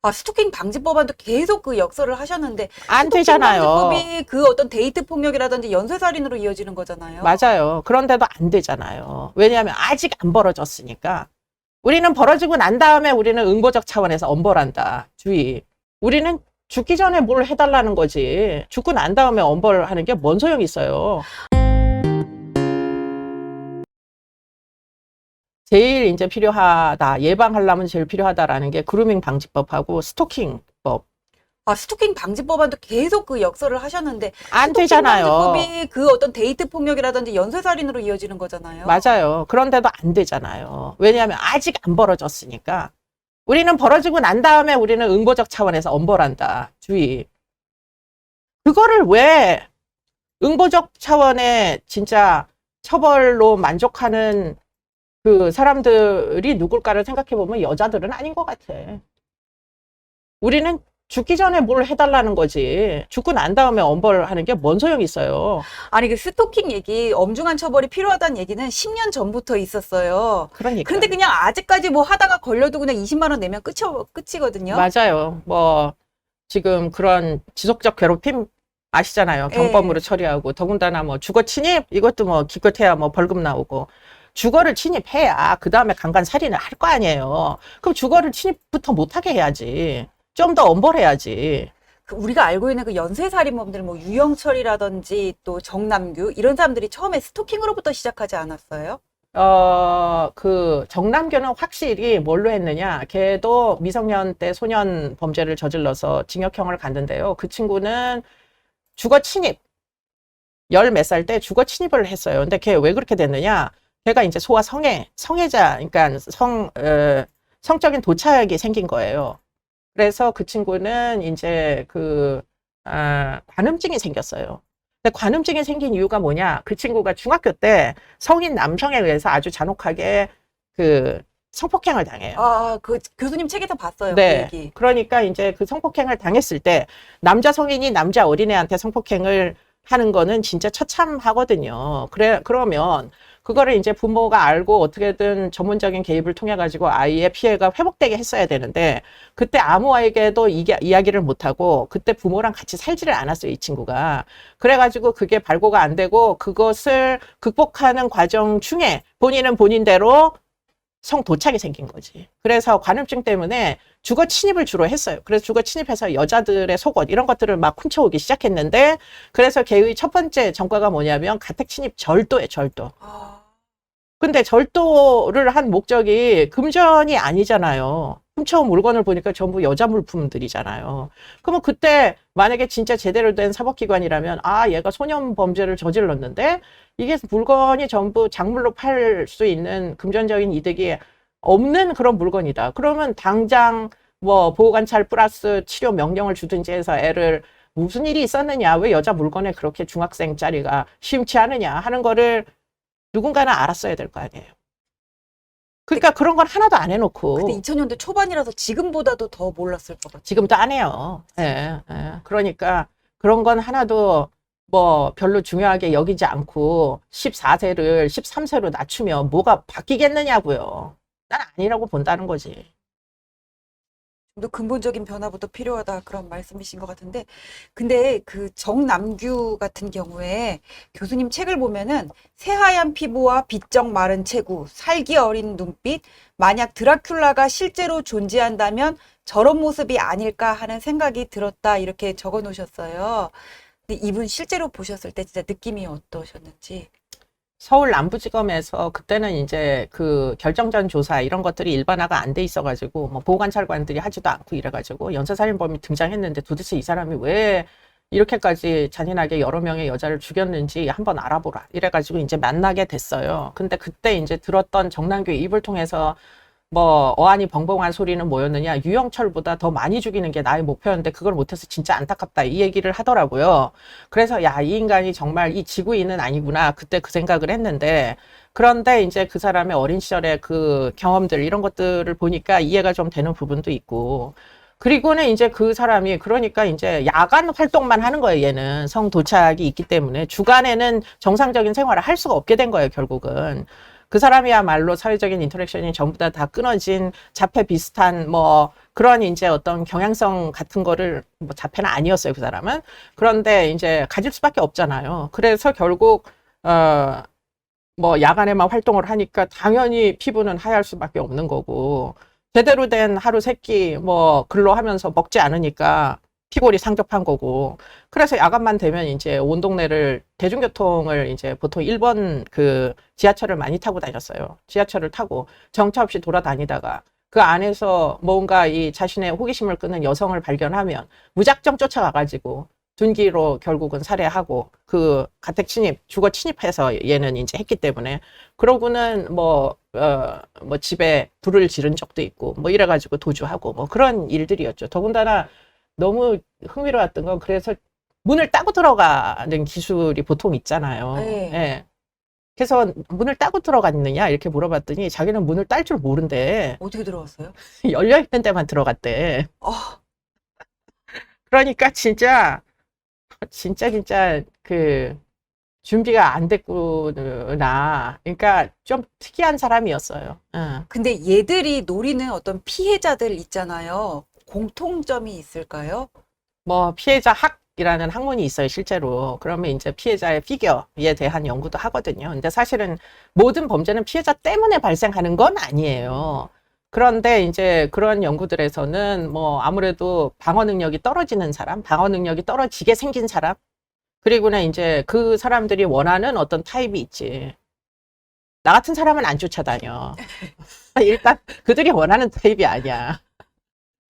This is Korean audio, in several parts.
스토킹 방지 법안도 계속 그 역설을 하셨는데 안 스토킹 되잖아요. 방지법이 그 어떤 데이트 폭력이라든지 연쇄살인으로 이어지는 거잖아요. 맞아요. 그런데도 안 되잖아요. 왜냐하면 아직 안 벌어졌으니까. 우리는 벌어지고 난 다음에 우리는 응보적 차원에서 엄벌한다. 주의. 우리는 죽기 전에 뭘 해달라는 거지. 죽고 난 다음에 엄벌하는 게 뭔 소용이 있어요. 제일 이제 필요하다. 예방하려면 제일 필요하다라는 게 그루밍 방지법하고 스토킹법. 스토킹 방지 법안도 계속 그 역설을 하셨는데 안 스토킹 되잖아요. 방지법이 그 어떤 데이트 폭력이라든지 연쇄살인으로 이어지는 거잖아요. 맞아요. 그런데도 안 되잖아요. 왜냐하면 아직 안 벌어졌으니까. 우리는 벌어지고 난 다음에 우리는 응보적 차원에서 엄벌한다. 주의. 그거를 왜 응보적 차원의 진짜 처벌로 만족하는 그 사람들이 누굴까를 생각해보면 여자들은 아닌 것 같아. 우리는 죽기 전에 뭘 해달라는 거지. 죽고 난 다음에 엄벌하는 게 뭔 소용이 있어요. 아니 그 스토킹 얘기, 엄중한 처벌이 필요하다는 얘기는 10년 전부터 있었어요. 그러니까. 그런데 그냥 아직까지 뭐 하다가 걸려도 그냥 20만 원 내면 끝이거든요. 맞아요. 뭐 지금 그런 지속적 괴롭힘 아시잖아요. 경범으로 처리하고 더군다나 뭐 주거 침입 이것도 뭐 기껏해야 뭐 벌금 나오고 주거를 침입해야 그 다음에 강간 살인을 할 거 아니에요. 그럼 주거를 침입부터 못하게 해야지. 좀 더 엄벌해야지. 그 우리가 알고 있는 그 연쇄살인범들 뭐 유영철이라든지 또 정남규 이런 사람들이 처음에 스토킹으로부터 시작하지 않았어요? 그 정남규는 확실히 뭘로 했느냐. 걔도 미성년 때 소년 범죄를 저질러서 징역형을 갔는데요. 그 친구는 주거 침입. 열 몇 살 때 주거 침입을 했어요. 근데 걔 왜 그렇게 됐느냐. 걔가 이제 소아 성애자, 그러니까 성적인 도착이 생긴 거예요. 그래서 그 친구는 이제 관음증이 생겼어요. 근데 관음증이 생긴 이유가 뭐냐? 그 친구가 중학교 때 성인 남성에 의해서 아주 잔혹하게 그 성폭행을 당해요. 그 교수님 책에서 봤어요. 네. 그 얘기. 그러니까 이제 그 성폭행을 당했을 때 남자 성인이 남자 어린애한테 성폭행을 하는 거는 진짜 처참하거든요. 그러면 그거를 이제 부모가 알고 어떻게든 전문적인 개입을 통해 가지고 아이의 피해가 회복되게 했어야 되는데 그때 아무에게도 이야기를 못하고 그때 부모랑 같이 살지를 않았어요, 이 친구가. 그래가지고 그게 발고가 안 되고 그것을 극복하는 과정 중에 본인은 본인대로 성도착이 생긴 거지. 그래서 관음증 때문에 주거 침입을 주로 했어요. 그래서 주거 침입해서 여자들의 속옷 이런 것들을 막 훔쳐오기 시작했는데 그래서 걔의 첫 번째 전과가 뭐냐면 가택 침입 절도예요, 절도. 근데 절도를 한 목적이 금전이 아니잖아요. 훔쳐온 물건을 보니까 전부 여자 물품들이잖아요. 그러면 그때 만약에 진짜 제대로 된 사법기관이라면 얘가 소년 범죄를 저질렀는데 이게 물건이 전부 작물로 팔 수 있는 금전적인 이득이 없는 그런 물건이다. 그러면 당장 뭐 보호관찰 플러스 치료 명령을 주든지 해서 애를 무슨 일이 있었느냐, 왜 여자 물건에 그렇게 중학생짜리가 심취 하느냐 하는 거를 누군가는 알았어야 될 거 아니에요. 그러니까 그런 건 하나도 안 해놓고. 근데 2000년대 초반이라서 지금보다도 더 몰랐을 것 같아요. 지금도 안 해요. 예. 그러니까 그런 건 하나도 뭐 별로 중요하게 여기지 않고 14세를 13세로 낮추면 뭐가 바뀌겠느냐고요. 난 아니라고 본다는 거지. 좀 더 근본적인 변화부터 필요하다 그런 말씀이신 것 같은데 근데 그 정남규 같은 경우에 교수님 책을 보면은 새하얀 피부와 비쩍 마른 체구, 살기 어린 눈빛, 만약 드라큘라가 실제로 존재한다면 저런 모습이 아닐까 하는 생각이 들었다 이렇게 적어 놓으셨어요. 근데 이분 실제로 보셨을 때 진짜 느낌이 어떠셨는지. 서울 남부지검에서 그때는 이제 그 결정전 조사 이런 것들이 일반화가 안 돼 있어가지고 뭐 보호관찰관들이 하지도 않고 이래가지고 연쇄살인범이 등장했는데 도대체 이 사람이 왜 이렇게까지 잔인하게 여러 명의 여자를 죽였는지 한번 알아보라 이래가지고 이제 만나게 됐어요. 근데 그때 이제 들었던 정남규의 입을 통해서 뭐 어안이 벙벙한 소리는 뭐였느냐, 유영철보다 더 많이 죽이는 게 나의 목표였는데 그걸 못해서 진짜 안타깝다 이 얘기를 하더라고요. 그래서 야, 이 인간이 정말 이 지구인은 아니구나 그때 그 생각을 했는데, 그런데 이제 그 사람의 어린 시절의 그 경험들 이런 것들을 보니까 이해가 좀 되는 부분도 있고, 그리고는 이제 그 사람이 그러니까 이제 야간 활동만 하는 거예요. 얘는 성도착이 있기 때문에 주간에는 정상적인 생활을 할 수가 없게 된 거예요, 결국은. 그 사람이야말로 사회적인 인터랙션이 전부 다 끊어진 자폐 비슷한 뭐 그런 이제 어떤 경향성 같은 거를 뭐 자폐는 아니었어요, 그 사람은. 그런데 이제 가질 수밖에 없잖아요. 그래서 결국 뭐 야간에만 활동을 하니까 당연히 피부는 하얄 수밖에 없는 거고 제대로 된 하루 세끼 뭐 근로하면서 먹지 않으니까 피골이 상접한 거고 그래서 야간만 되면 이제 온 동네를 대중교통을 이제 보통 1번 그 지하철을 많이 타고 다녔어요. 지하철을 타고 정처 없이 돌아다니다가 그 안에서 뭔가 이 자신의 호기심을 끄는 여성을 발견하면 무작정 쫓아가가지고 둔기로 결국은 살해하고 그 가택 침입, 주거 침입해서 얘는 이제 했기 때문에 그러고는 뭐 집에 불을 지른 적도 있고 뭐 이래가지고 도주하고 뭐 그런 일들이었죠. 더군다나 너무 흥미로웠던 건 그래서 문을 따고 들어가는 기술이 보통 있잖아요. 네. 예. 그래서 문을 따고 들어갔느냐 이렇게 물어봤더니 자기는 문을 딸 줄 모른대. 어떻게 들어갔어요? 열려 있는 데만 들어갔대. 아, 그러니까 진짜 그 준비가 안 됐구나. 그러니까 좀 특이한 사람이었어요. 응. 근데 얘들이 노리는 어떤 피해자들 있잖아요. 공통점이 있을까요? 뭐 피해자 학이라는 학문이 있어요, 실제로. 그러면 이제 피해자의 피겨에 대한 연구도 하거든요. 근데 사실은 모든 범죄는 피해자 때문에 발생하는 건 아니에요. 그런데 이제 그런 연구들에서는 뭐 아무래도 방어 능력이 떨어지는 사람, 방어 능력이 떨어지게 생긴 사람, 그리고는 이제 그 사람들이 원하는 어떤 타입이 있지. 나 같은 사람은 안 쫓아다녀. 일단 그들이 원하는 타입이 아니야.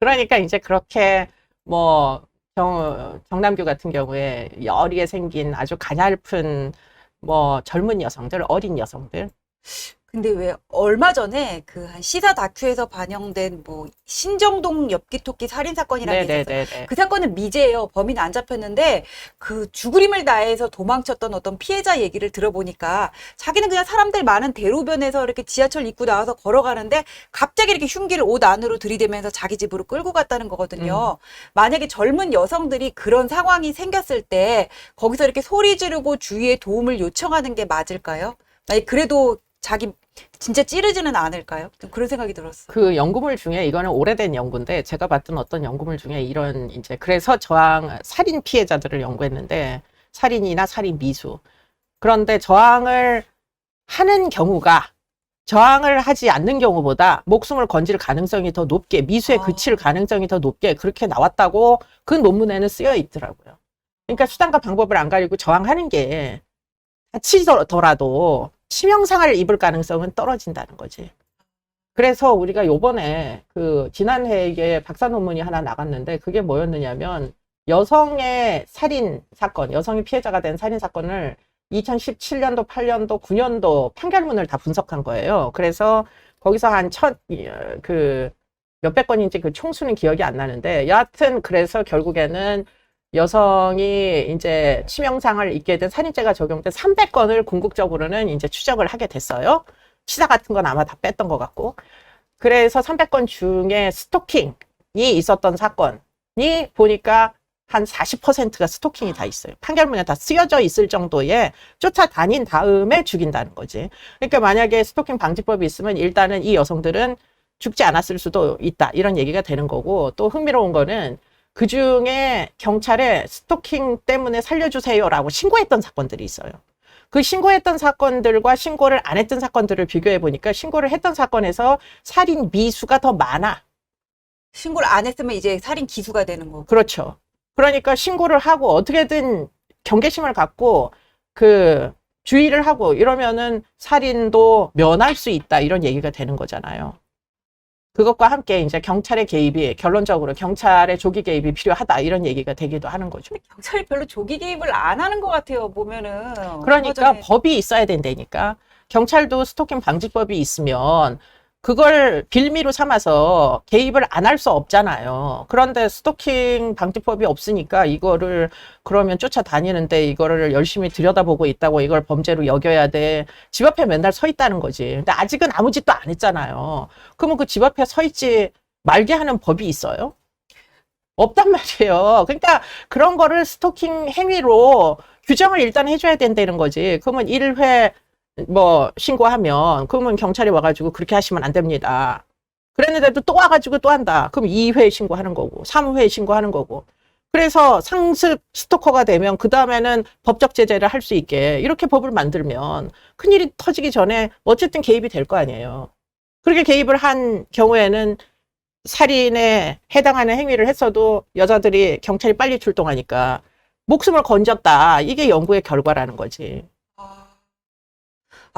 그러니까 이제 그렇게 뭐 정남규 같은 경우에 여리게 생긴 아주 가냘픈 뭐 젊은 여성들, 어린 여성들. 근데 왜 얼마 전에 그 한 시사 다큐에서 반영된 뭐 신정동 엽기토끼 살인 사건이라는 게 있었어요. 네네네. 그 사건은 미제예요. 범인 안 잡혔는데 그 죽으림을 다해서 도망쳤던 어떤 피해자 얘기를 들어보니까 자기는 그냥 사람들 많은 대로변에서 이렇게 지하철 입구 나와서 걸어가는데 갑자기 이렇게 흉기를 옷 안으로 들이대면서 자기 집으로 끌고 갔다는 거거든요. 만약에 젊은 여성들이 그런 상황이 생겼을 때 거기서 이렇게 소리 지르고 주위에 도움을 요청하는 게 맞을까요? 만약 그래도 자기 진짜 찌르지는 않을까요? 좀 그런 생각이 들었어요. 그 연구물 중에 이거는 오래된 연구인데 제가 봤던 어떤 연구물 중에 이런 이제 그래서 저항 살인 피해자들을 연구했는데 살인이나 살인 미수. 그런데 저항을 하는 경우가 저항을 하지 않는 경우보다 목숨을 건질 가능성이 더 높게 미수에 그칠 가능성이 더 높게 그렇게 나왔다고 그 논문에는 쓰여 있더라고요. 그러니까 수단과 방법을 안 가리고 저항하는 게 다치더라도 치명상을 입을 가능성은 떨어진다는 거지. 그래서 우리가 요번에 그 지난해에 박사 논문이 하나 나갔는데 그게 뭐였느냐면 여성의 살인 사건, 여성이 피해자가 된 살인 사건을 2017년도, 8년도, 9년도 판결문을 다 분석한 거예요. 그래서 거기서 그 몇백 건인지 그 총수는 기억이 안 나는데 여하튼 그래서 결국에는 여성이 이제 치명상을 입게 된 살인죄가 적용된 300건을 궁극적으로는 이제 추적을 하게 됐어요. 치사 같은 건 아마 다 뺐던 것 같고. 그래서 300건 중에 스토킹이 있었던 사건이 보니까 한 40%가 스토킹이 다 있어요. 판결문에 다 쓰여져 있을 정도의 쫓아다닌 다음에 죽인다는 거지. 그러니까 만약에 스토킹 방지법이 있으면 일단은 이 여성들은 죽지 않았을 수도 있다. 이런 얘기가 되는 거고 또 흥미로운 거는 그 중에 경찰에 스토킹 때문에 살려주세요라고 신고했던 사건들이 있어요. 그 신고했던 사건들과 신고를 안 했던 사건들을 비교해 보니까 신고를 했던 사건에서 살인 미수가 더 많아. 신고를 안 했으면 이제 살인 기수가 되는 거고. 그렇죠. 그러니까 신고를 하고 어떻게든 경계심을 갖고 그 주의를 하고 이러면은 살인도 면할 수 있다 이런 얘기가 되는 거잖아요. 그것과 함께 이제 경찰의 개입이 결론적으로 경찰의 조기 개입이 필요하다 이런 얘기가 되기도 하는 거죠. 경찰이 별로 조기 개입을 안 하는 것 같아요, 보면은. 그러니까 법이 있어야 된다니까. 경찰도 스토킹 방지법이 있으면 그걸 빌미로 삼아서 개입을 안 할 수 없잖아요. 그런데 스토킹 방지법이 없으니까 이거를 그러면 쫓아다니는데 이거를 열심히 들여다보고 있다고 이걸 범죄로 여겨야 돼. 집 앞에 맨날 서 있다는 거지. 근데 아직은 아무 짓도 안 했잖아요. 그러면 그 집 앞에 서 있지 말게 하는 법이 있어요? 없단 말이에요. 그러니까 그런 거를 스토킹 행위로 규정을 일단 해줘야 된다는 거지. 그러면 1회 뭐 신고하면 그러면 경찰이 와가지고 그렇게 하시면 안 됩니다. 그랬는데도 또 와가지고 또 한다. 그럼 2회 신고하는 거고 3회 신고하는 거고. 그래서 상습 스토커가 되면 그 다음에는 법적 제재를 할 수 있게 이렇게 법을 만들면 큰일이 터지기 전에 어쨌든 개입이 될 거 아니에요. 그렇게 개입을 한 경우에는 살인에 해당하는 행위를 했어도 여자들이 경찰이 빨리 출동하니까 목숨을 건졌다. 이게 연구의 결과라는 거지.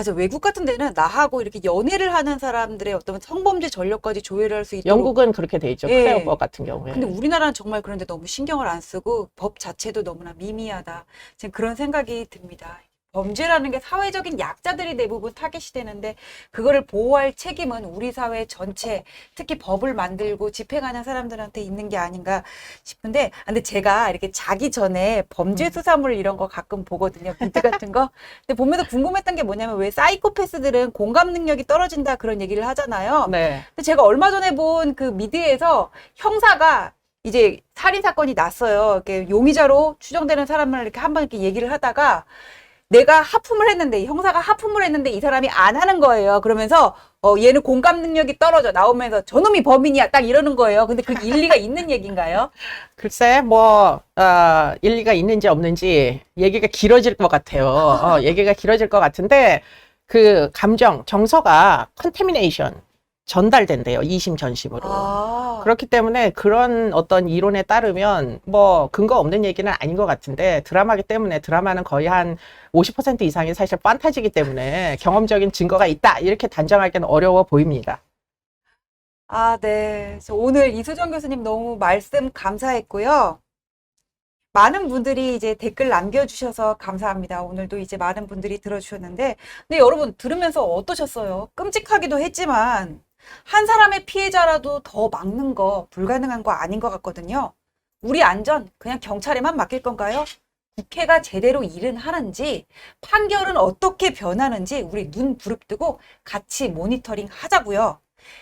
저 외국 같은 데는 나하고 이렇게 연애를 하는 사람들의 어떤 성범죄 전력까지 조회를 할 수 있도록. 영국은 그렇게 돼 있죠. 예. 클레어법 같은 경우에. 근데 우리나라는 정말 그런데 너무 신경을 안 쓰고 법 자체도 너무나 미미하다. 지금 그런 생각이 듭니다. 범죄라는 게 사회적인 약자들이 대부분 타겟이 되는데 그거를 보호할 책임은 우리 사회 전체, 특히 법을 만들고 집행하는 사람들한테 있는 게 아닌가 싶은데, 근데 제가 이렇게 자기 전에 범죄 수사물 이런 거 가끔 보거든요. 미드 같은 거. 근데 보면서 궁금했던 게 뭐냐면 왜 사이코패스들은 공감 능력이 떨어진다 그런 얘기를 하잖아요. 네. 근데 제가 얼마 전에 본 그 미드에서 형사가 이제 살인 사건이 났어요. 이렇게 용의자로 추정되는 사람을 이렇게 한번 이렇게 얘기를 하다가 내가 하품을 했는데, 형사가 하품을 했는데 이 사람이 안 하는 거예요. 그러면서 얘는 공감 능력이 떨어져 나오면서 저놈이 범인이야 딱 이러는 거예요. 근데 그 일리가 있는 얘기인가요? 글쎄, 일리가 있는지 없는지 얘기가 길어질 것 같아요. 얘기가 길어질 것 같은데, 그 정서가 컨테미네이션, 전달된대요. 이심 전심으로. 그렇기 때문에 그런 어떤 이론에 따르면 뭐 근거 없는 얘기는 아닌 것 같은데, 드라마기 때문에 드라마는 거의 한 50% 이상이 사실 판타지기 때문에 경험적인 증거가 있다 이렇게 단정하기는 어려워 보입니다. 네. 오늘 이수정 교수님 너무 말씀 감사했고요. 많은 분들이 이제 댓글 남겨주셔서 감사합니다. 오늘도 이제 많은 분들이 들어주셨는데, 근데 여러분 들으면서 어떠셨어요? 끔찍하기도 했지만 한 사람의 피해자라도 더 막는 거 불가능한 거 아닌 것 같거든요. 우리 안전 그냥 경찰에만 맡길 건가요? 국회가 제대로 일은 하는지, 판결은 어떻게 변하는지 우리 눈 부릅뜨고 같이 모니터링 하자고요.